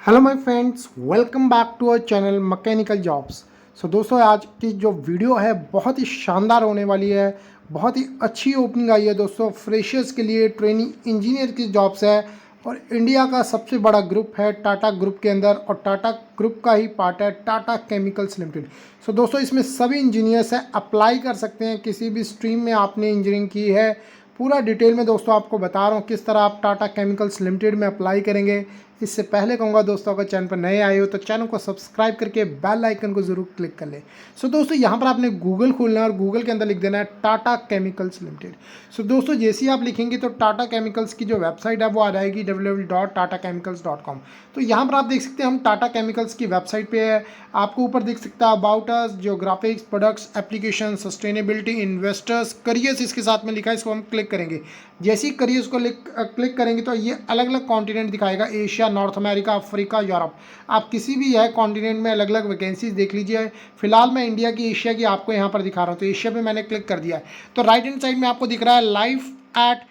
Hello my friends, welcome back to our channel mechanical jobs. दोस्तों, आज की जो वीडियो है बहुत ही शानदार होने वाली है। बहुत ही अच्छी ओपनिंग आई है दोस्तों, फ्रेशर्स के लिए ट्रेनिंग इंजीनियर की जॉब्स है। और इंडिया का सबसे बड़ा ग्रुप है टाटा ग्रुप के अंदर, और टाटा ग्रुप का ही पार्ट है टाटा केमिकल्स लिमिटेड। दोस्तों, इसमें सभी इंजीनियर्स हैं, अप्लाई कर सकते हैं। किसी भी स्ट्रीम में आपने इंजीनियरिंग की है, पूरा डिटेल में दोस्तों आपको बता रहा हूँ किस तरह आप टाटा केमिकल्स लिमिटेड में अप्लाई करेंगे। इससे पहले कहूँगा दोस्तों, अगर चैनल पर नए आए हो तो चैनल को सब्सक्राइब करके बेल आइकन को जरूर क्लिक कर लें। दोस्तों, यहाँ पर आपने गूगल खोलना है और गूगल के अंदर लिख देना है टाटा केमिकल्स लिमिटेड। दोस्तों, जैसे ही आप लिखेंगे तो टाटा केमिकल्स की जो वेबसाइट है वो आ जाएगी www.tatachemicals.com। तो यहाँ पर आप देख सकते हैं हम टाटा केमिकल्स की वेबसाइट पे है। आपको ऊपर दिख सकता है about us, geographics, products, application, sustainability, investors, careers इसके साथ में लिखा है। इसको हम क्लिक करेंगे। जैसे ही करियर्स को क्लिक करेंगे तो ये अलग अलग कॉन्टिनेंट दिखाएगा, Asia, north America, Africa, Europe. आप किसी भी है कॉन्टिनेंट में अलग अलग वैकेंसीज देख लीजिए। फिलहाल मैं इंडिया की, एशिया की आपको यहाँ पर दिखा रहा हूँ। तो एशिया पे मैंने क्लिक कर दिया है। तो राइट हैंड साइड में आपको दिख रहा है लाइफ एट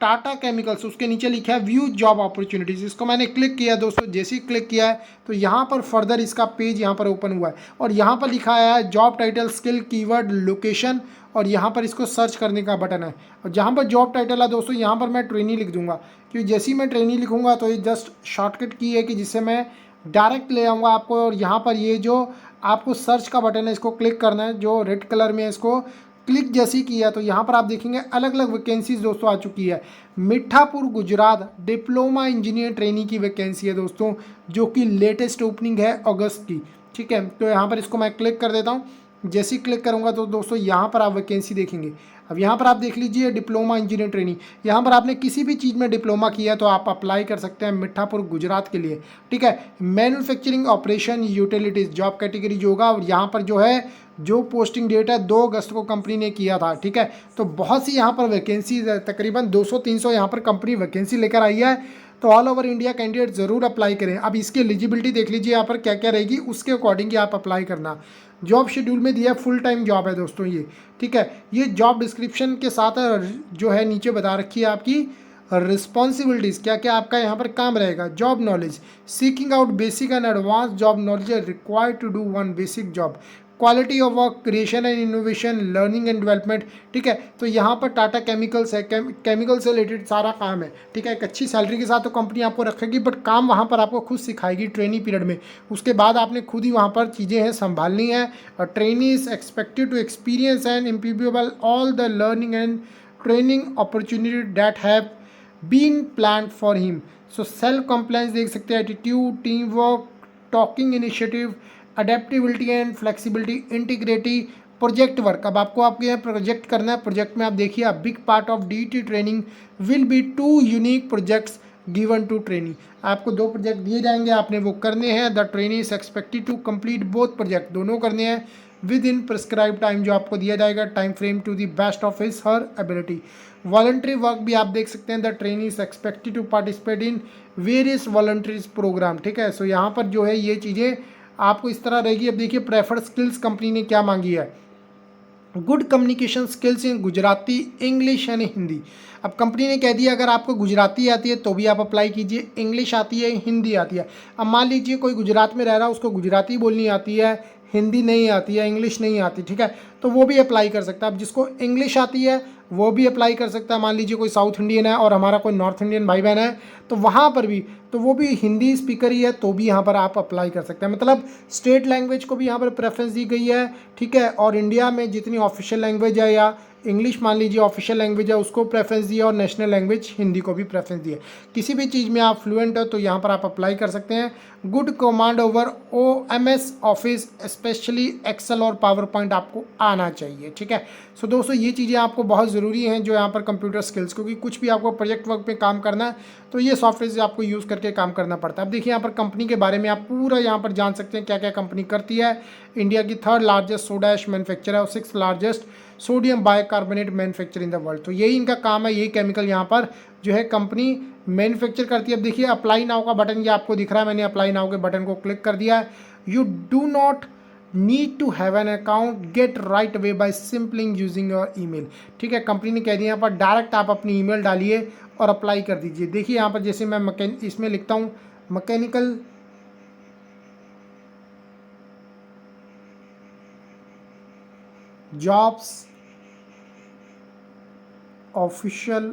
टाटा केमिकल्स, उसके नीचे लिखा है व्यू जॉब अपॉर्चुनिटीज़। इसको मैंने क्लिक किया दोस्तों। जैसे ही क्लिक किया है तो यहाँ पर फर्दर इसका पेज यहाँ पर ओपन हुआ है, और यहाँ पर लिखा है job title, skill, keyword, location, और यहाँ पर इसको सर्च करने का बटन है। और जहाँ पर जॉब टाइटल है दोस्तों, यहाँ पर मैं ट्रेनी लिख दूंगा, क्योंकि जैसे ही मैं ट्रेनी लिखूंगा तो ये जस्ट शॉर्टकट की है कि जिससे मैं डायरेक्ट ले आऊँगा आपको। और यहाँ पर ये जो आपको सर्च का बटन है, इसको क्लिक करना है, जो रेड कलर में है। इसको क्लिक जैसी किया तो यहाँ पर आप देखेंगे अलग अलग वैकेंसीज दोस्तों आ चुकी है। Mithapur Gujarat diploma engineer trainee की वैकेंसी है दोस्तों, जो कि लेटेस्ट ओपनिंग है अगस्त की। ठीक है, तो यहाँ पर इसको मैं क्लिक कर देता हूँ। जैसे ही क्लिक करूँगा तो दोस्तों यहाँ पर आप वैकेंसी देखेंगे। अब यहाँ पर आप देख लीजिए डिप्लोमा इंजीनियर ट्रेनिंग। यहाँ पर आपने किसी भी चीज़ में डिप्लोमा किया है तो आप अप्लाई कर सकते हैं मीठापुर गुजरात के लिए। ठीक है, manufacturing operation utilities job category जो होगा, और यहाँ पर जो है जो पोस्टिंग डेट है 2 अगस्त को कंपनी ने किया था। ठीक है, तो बहुत सी यहाँ पर वैकेंसी, तकरीबन 200-300 यहाँ पर कंपनी वैकेंसी लेकर आई है। तो ऑल ओवर इंडिया कैंडिडेट ज़रूर अप्लाई करें। अब इसकी एलिजिबिलिटी देख लीजिए यहाँ पर क्या क्या रहेगी, उसके अकॉर्डिंग ही आप अप्लाई करना। जॉब शेड्यूल में दिया फुल टाइम जॉब है दोस्तों ये। ठीक है, ये जॉब डिस्क्रिप्शन के साथ जो है नीचे बता रखी है आपकी रिस्पॉन्सिबिलिटीज़, क्या क्या आपका यहाँ पर काम रहेगा। Job knowledge, seeking out basic and advance job knowledge required to do one basic job. Quality of work, creation and innovation, learning and development. ठीक है, तो यहाँ पर टाटा केमिकल्स है, केमिकल से रिलेटेड सारा काम है। ठीक है, एक अच्छी सैलरी के साथ तो कंपनी आपको रखेगी, बट काम वहाँ पर आपको खुद सिखाएगी ट्रेनिंग पीरियड में। उसके बाद आपने खुद ही वहाँ पर चीज़ें हैं संभालनी है। और trainee is expected to experience and improvable all the learning and training opportunity that have been plan for him. Self compliance देख सकते हैं, attitude, team work, talking initiative, adaptability and flexibility, integrity, project work. अब आपको आपके यहाँ project करना है। Project में आप देखिए, a big part of DT training will be 2 unique projects given to training. आपको 2 प्रोजेक्ट दिए जाएंगे, आपने वो करने हैं। The trainee is expected to complete both project, दोनों करने हैं विद इन प्रिस्क्राइब टाइम, जो आपको दिया जाएगा time frame, to the best of his her ability. Voluntary work भी आप देख सकते हैं, the trainee is expected to participate in various voluntaries program. ठीक है, यहाँ पर जो है ये चीज़ें आपको इस तरह रहेगी। अब देखिए प्रेफर्ड स्किल्स कंपनी ने क्या मांगी है। Good communication skills in Gujarati, English and Hindi. अब कंपनी ने कह दिया अगर आपको गुजराती आती है तो भी आप अप्लाई कीजिए, इंग्लिश आती है, हिंदी आती है। अब मान लीजिए कोई गुजरात में रह रहा है, उसको गुजराती बोलनी आती है, हिंदी नहीं आती है, इंग्लिश नहीं आती। ठीक है, तो वो भी अप्लाई कर सकता है। अब जिसको इंग्लिश आती है वो भी अप्लाई कर सकता है। मान लीजिए कोई साउथ इंडियन है और हमारा कोई नॉर्थ इंडियन भाई बहन है, तो वहाँ पर भी, तो वो भी हिंदी स्पीकर ही है तो भी यहाँ पर आप अप्लाई कर सकते हैं। मतलब स्टेट लैंग्वेज को भी यहाँ पर प्रेफरेंस दी गई है। ठीक है, और इंडिया में जितनी ऑफिशियल लैंग्वेज है, या इंग्लिश मान लीजिए ऑफिशियल लैंग्वेज है, उसको प्रेफरेंस दिया, और नेशनल लैंग्वेज हिंदी को भी प्रेफरेंस दिया। किसी भी चीज़ में आप फ्लुएंट हो तो यहाँ पर आप अप्लाई कर सकते हैं। Good command over OMS office, specially excel और पावर पॉइंट आपको आना चाहिए। ठीक है, दोस्तों ये चीज़ें आपको बहुत ज़रूरी हैं जो यहाँ पर कंप्यूटर स्किल्स, क्योंकि कुछ भी आपको प्रोजेक्ट वर्क पे काम करना है तो ये सॉफ्टवेयर से आपको यूज़ करके काम करना पड़ता है। अब देखिए यहाँ पर कंपनी के बारे में आप पूरा यहाँ पर जान सकते हैं क्या क्या कंपनी करती है। इंडिया की 3rd largest soda ash manufacture है और 6th largest sodium bicarbonate manufacture in the world. तो यही इनका काम है, यही केमिकल यहाँ पर जो है कंपनी मैन्युफैक्चर करती है। अब देखिए अप्लाई नाउ का बटन ये आपको दिख रहा है, मैंने अप्लाई नाउ के बटन को क्लिक कर दिया है। You do not need to have an account, get right away by simpling using your email. ठीक है, कंपनी ने कह दिया यहाँ पर डायरेक्ट आप अपनी ईमेल डालिए और अप्लाई कर दीजिए। देखिए यहाँ पर जैसे मैं इसमें लिखता हूँ मैकेनिकल जॉब्स ऑफिशियल,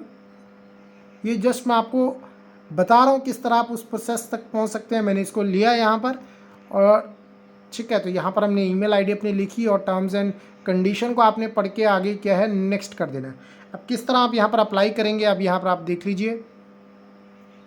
ये जस्ट मैं आपको बता रहा हूँ किस तरह आप उस प्रोसेस तक पहुँच सकते हैं। मैंने इसको लिया यहाँ पर और ठीक है, तो यहाँ पर हमने ईमेल आईडी अपनी लिखी और टर्म्स एंड कंडीशन को आपने पढ़ के आगे क्या है नेक्स्ट कर देना है। अब किस तरह आप यहाँ पर अप्लाई करेंगे, अब यहाँ पर आप देख लीजिए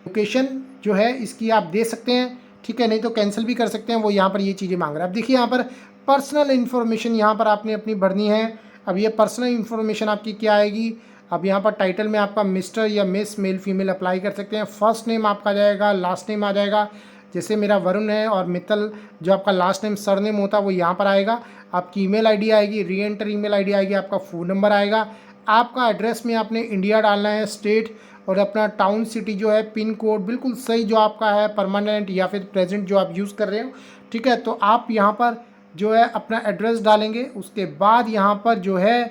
लोकेशन जो है इसकी आप दे सकते हैं, ठीक है, नहीं तो कैंसिल भी कर सकते हैं, वो यहाँ पर ये चीज़ें मांग रहा है। अब देखिए यहाँ पर पर्सनल इन्फॉर्मेशन यहाँ पर आपने अपनी भरनी है। अब ये पर्सनल इन्फॉर्मेशन आपकी क्या आएगी, अब यहाँ पर टाइटल में आपका मिस्टर या मिस मेल फीमेल अप्लाई कर सकते हैं। फर्स्ट नेम आपका आ जाएगा, लास्ट नेम आ जाएगा, जैसे मेरा वरुण है और मित्तल जो आपका लास्ट नेम सर नेम होता है वो यहाँ पर आएगा। आपकी ईमेल आईडी आएगी, री एंटर ईमेल आईडी आएगी, आपका फ़ोन नंबर आएगा, आपका एड्रेस में आपने इंडिया डालना है, स्टेट और अपना टाउन सिटी जो है, पिन कोड बिल्कुल सही जो आपका है परमानेंट या फिर प्रेजेंट जो आप यूज़ कर रहे हो, ठीक है। तो आप यहाँ पर जो है अपना एड्रेस डालेंगे। उसके बाद यहाँ पर जो है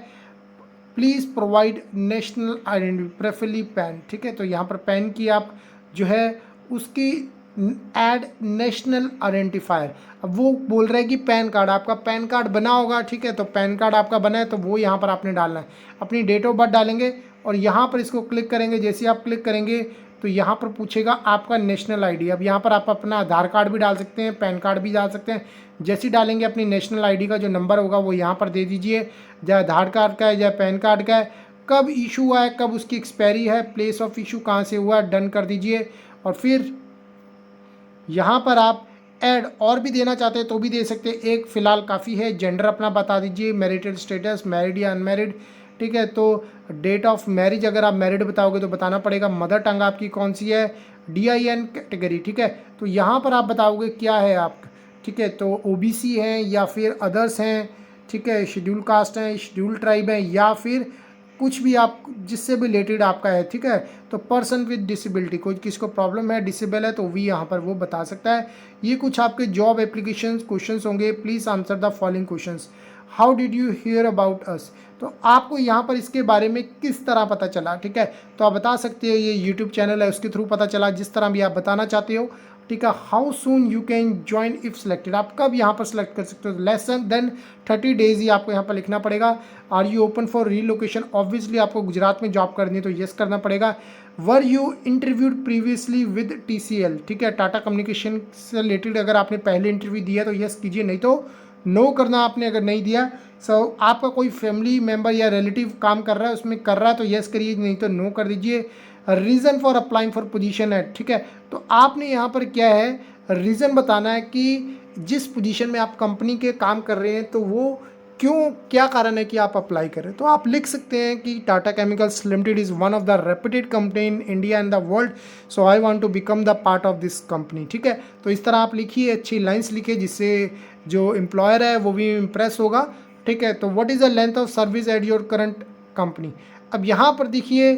please provide national identity preferably pan, ठीक है। तो यहाँ पर पैन की आप जो है उसकी ऐड नेशनल आइडेंटिफायर, अब वो बोल रहे हैं कि पैन कार्ड, आपका पैन कार्ड बना होगा, ठीक है, तो पैन कार्ड आपका बना है तो वो यहाँ पर आपने डालना है। अपनी डेट ऑफ बर्थ डालेंगे और यहाँ पर इसको क्लिक करेंगे। जैसे आप क्लिक करेंगे तो यहाँ पर पूछेगा आपका नेशनल आईडी। अब यहाँ पर आप अपना आधार कार्ड भी डाल सकते हैं, पैन कार्ड भी डाल सकते हैं। जैसे डालेंगे अपनी नेशनल आईडी का जो नंबर होगा वो यहाँ पर दे दीजिए, चाहे आधार कार्ड का है चाहे पैन कार्ड का है, कब इशू हुआ है, कब उसकी एक्सपायरी है, प्लेस ऑफ इशू कहाँ से हुआ है, डन कर दीजिए। और फिर यहाँ पर आप ऐड और भी देना चाहते हैं तो भी दे सकते हैं, एक फ़िलहाल काफ़ी है। जेंडर अपना बता दीजिए, मैरिटल स्टेटस मैरिड या अनमैरिड, ठीक है। तो डेट ऑफ मैरिज अगर आप मैरिड बताओगे तो बताना पड़ेगा। मदर टंग आपकी कौन सी है, DIN कैटेगरी, ठीक है। तो यहाँ पर आप बताओगे क्या है आप, ठीक है, तो OBC हैं या फिर अदर्स हैं, ठीक है, शेड्यूल कास्ट हैं, शेड्यूल ट्राइब है या फिर कुछ भी आप जिससे भी रिलेटेड आपका है, ठीक है। तो पर्सन विद डिसेबिलिटी, कोई किसको प्रॉब्लम है, डिसेबल है, तो भी यहाँ पर वो बता सकता है। ये कुछ आपके जॉब एप्लीकेशन क्वेश्चंस होंगे। Please answer the following questions. How did you here about us, तो आपको यहाँ पर इसके बारे में किस तरह पता चला, ठीक है। तो आप बता सकते हैं ये यूट्यूब चैनल है उसके थ्रू पता चला, जिस तरह भी आप बताना चाहते हो, ठीक है। How soon you can join if selected, आप कब यहाँ पर सेलेक्ट कर सकते हो, लेस देन 30 डेज ही आपको यहाँ पर लिखना पड़ेगा। Are you open for relocation, obviously आपको गुजरात में जॉब करनी है तो येस करना पड़ेगा। Were you interviewed previously with TCL, ठीक है, टाटा कम्युनिकेशन से रिलेटेड अगर आपने पहले इंटरव्यू दिया तो येस कीजिए, नहीं तो नो करना आपने अगर नहीं दिया। सो आपका कोई फैमिली मेम्बर या रिलेटिव काम कर रहा है उसमें कर रहा है तो येस करिए, नहीं तो नो कर दीजिए। Reason for applying for position है, ठीक है। तो आपने यहाँ पर क्या है रीज़न बताना है कि जिस पोजीशन में आप कंपनी के काम कर रहे हैं तो वो क्यों, क्या कारण है कि आप अप्लाई करें। तो आप लिख सकते हैं कि Tata chemicals limited is one of the reputed company in India and the world, so I want to become the part of this company, ठीक है। तो इस तरह आप लिखिए, अच्छी लाइन्स लिखिए जिससे जो एम्प्लॉयर है वो भी इम्प्रेस होगा, ठीक है। तो what is the length of service at your current company, अब यहाँ पर देखिए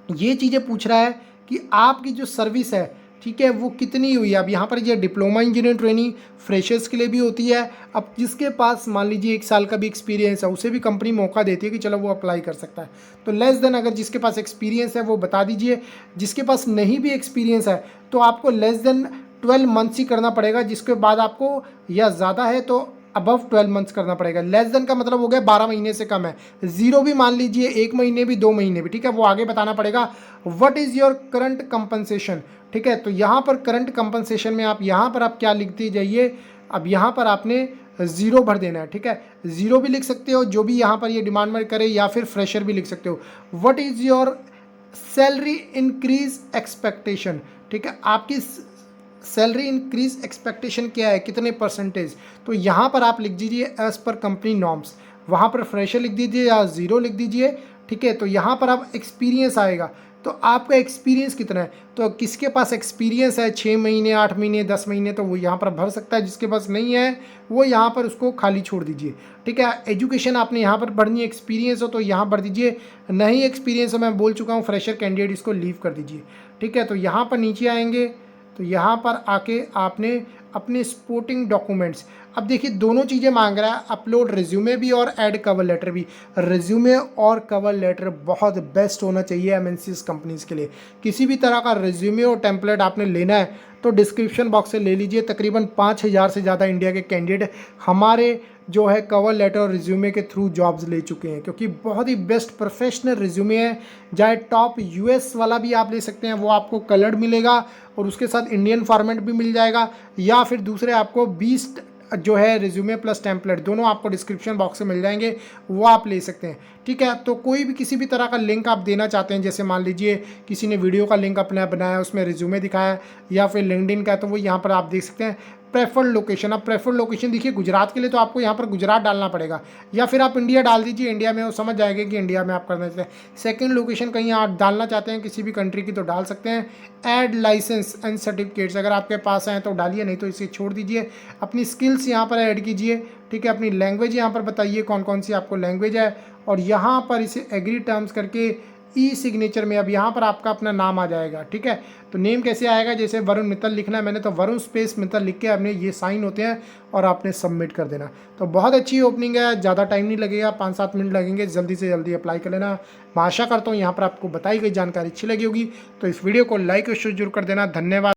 ये चीज़ें पूछ रहा है कि आपकी जो सर्विस है, ठीक है, वो कितनी हुई है। अब यहाँ पर ये डिप्लोमा इंजीनियर ट्रेनिंग फ्रेशर्स के लिए भी होती है। अब जिसके पास मान लीजिए 1 साल का भी एक्सपीरियंस है उसे भी कंपनी मौका देती है कि चलो वो अप्लाई कर सकता है। तो लेस देन अगर जिसके पास एक्सपीरियंस है वो बता दीजिए, जिसके पास नहीं भी एक्सपीरियंस है तो आपको लेस देन 12 मंथ्स ही करना पड़ेगा, जिसके बाद आपको या ज़्यादा है तो अबव 12 मंथ्स करना पड़ेगा। लेस देन का मतलब हो गया 12 महीने से कम है, जीरो भी मान लीजिए 1 महीने भी 2 महीने भी, ठीक है, वो आगे बताना पड़ेगा। What is your current compensation, ठीक है। तो यहाँ पर करंट कंपनसेशन में आप यहाँ पर आप क्या लिखते जाइए, अब यहाँ पर आपने ज़ीरो भर देना है, ठीक है। ज़ीरो भी लिख सकते हो जो भी यहाँ पर ये डिमांड में करे, या फिर फ्रेशर भी लिख सकते हो। What is your salary increase expectation, ठीक है, आपकी सैलरी इंक्रीज एक्सपेक्टेशन क्या है, कितने परसेंटेज। तो यहाँ पर आप लिख दीजिए एज पर कंपनी नॉर्म्स, वहाँ पर फ्रेशर लिख दीजिए या ज़ीरो लिख दीजिए, ठीक है। तो यहाँ पर आप एक्सपीरियंस आएगा, तो आपका एक्सपीरियंस कितना है, तो किसके पास एक्सपीरियंस है 6 महीने 8 महीने 10 महीने तो वो यहाँ पर भर सकता है, जिसके पास नहीं है वो यहाँ पर उसको खाली छोड़ दीजिए, ठीक है। एजुकेशन आपने यहाँ पर भरनी है, एक्सपीरियंस हो तो यहाँ भर दीजिए, नहीं एक्सपीरियंस है मैं बोल चुका हूँ फ्रेशर कैंडिडेट इसको लीव कर दीजिए, ठीक है। तो यहाँ पर नीचे आएंगे तो यहाँ पर आके आपने अपने सपोर्टिंग डॉक्यूमेंट्स, अब देखिए दोनों चीज़ें मांग रहा है, अपलोड रिज्यूमे भी और ऐड कवर लेटर भी। रिज्यूमे और कवर लेटर बहुत बेस्ट होना चाहिए MNCs कंपनीज़ के लिए। किसी भी तरह का रिज्यूमे और टेम्पलेट आपने लेना है तो डिस्क्रिप्शन बॉक्स से ले लीजिए, तकरीबन 5000 से ज़्यादा इंडिया के कैंडिडेट हमारे जो है कवर लेटर और रिज्यूमे के थ्रू जॉब्स ले चुके हैं, क्योंकि बहुत ही बेस्ट प्रोफेशनल रिज्यूमे है। चाहे टॉप यूएस वाला भी आप ले सकते हैं, वो आपको कलर्ड मिलेगा और उसके साथ इंडियन फॉर्मेट भी मिल जाएगा, या फिर दूसरे आपको 20 जो है रिज्यूमे प्लस टेम्पलेट दोनों आपको डिस्क्रिप्शन बॉक्स में मिल जाएंगे, वो आप ले सकते हैं। ठीक है, तो कोई भी किसी भी तरह का लिंक आप देना चाहते हैं, जैसे मान लीजिए किसी ने वीडियो का लिंक अपना बनाया, उसमें रिज्यूमे दिखाया, या फिर लिंक्डइन का, तो वो यहाँ पर आप देख सकते हैं प्रेफर्ड लोकेशन। अब प्रेफर्ड लोकेशन देखिए गुजरात के लिए तो आपको यहाँ पर गुजरात डालना पड़ेगा, या फिर आप इंडिया डाल दीजिए, इंडिया में वो समझ जाएगा कि इंडिया में आप करना चाहते हैं। सेकंड लोकेशन कहीं आप डालना चाहते हैं किसी भी कंट्री की तो डाल सकते हैं। ऐड लाइसेंस एंड सर्टिफिकेट्स अगर आपके पास हैं तो डालिए, नहीं तो इसे छोड़ दीजिए। अपनी स्किल्स यहाँ पर ऐड कीजिए, ठीक है, अपनी लैंग्वेज यहाँ पर बताइए कौन कौन सी आपको लैंग्वेज है, और यहाँ पर इसे एग्री टर्म्स करके ई सिग्नेचर में अब यहाँ पर आपका अपना नाम आ जाएगा। ठीक है, तो नेम कैसे आएगा, जैसे वरुण मित्तल लिखना है मैंने, तो वरुण स्पेस मित्तल लिख के आपने ये साइन होते हैं और आपने सबमिट कर देना। तो बहुत अच्छी ओपनिंग है, ज़्यादा टाइम नहीं लगेगा, 5-7 मिनट लगेंगे, जल्दी से जल्दी अप्लाई कर लेना। मैं आशा करता हूँ यहाँ पर आपको बताई गई जानकारी अच्छी लगी होगी, तो इस वीडियो को लाइक और शेयर जरूर कर देना। धन्यवाद।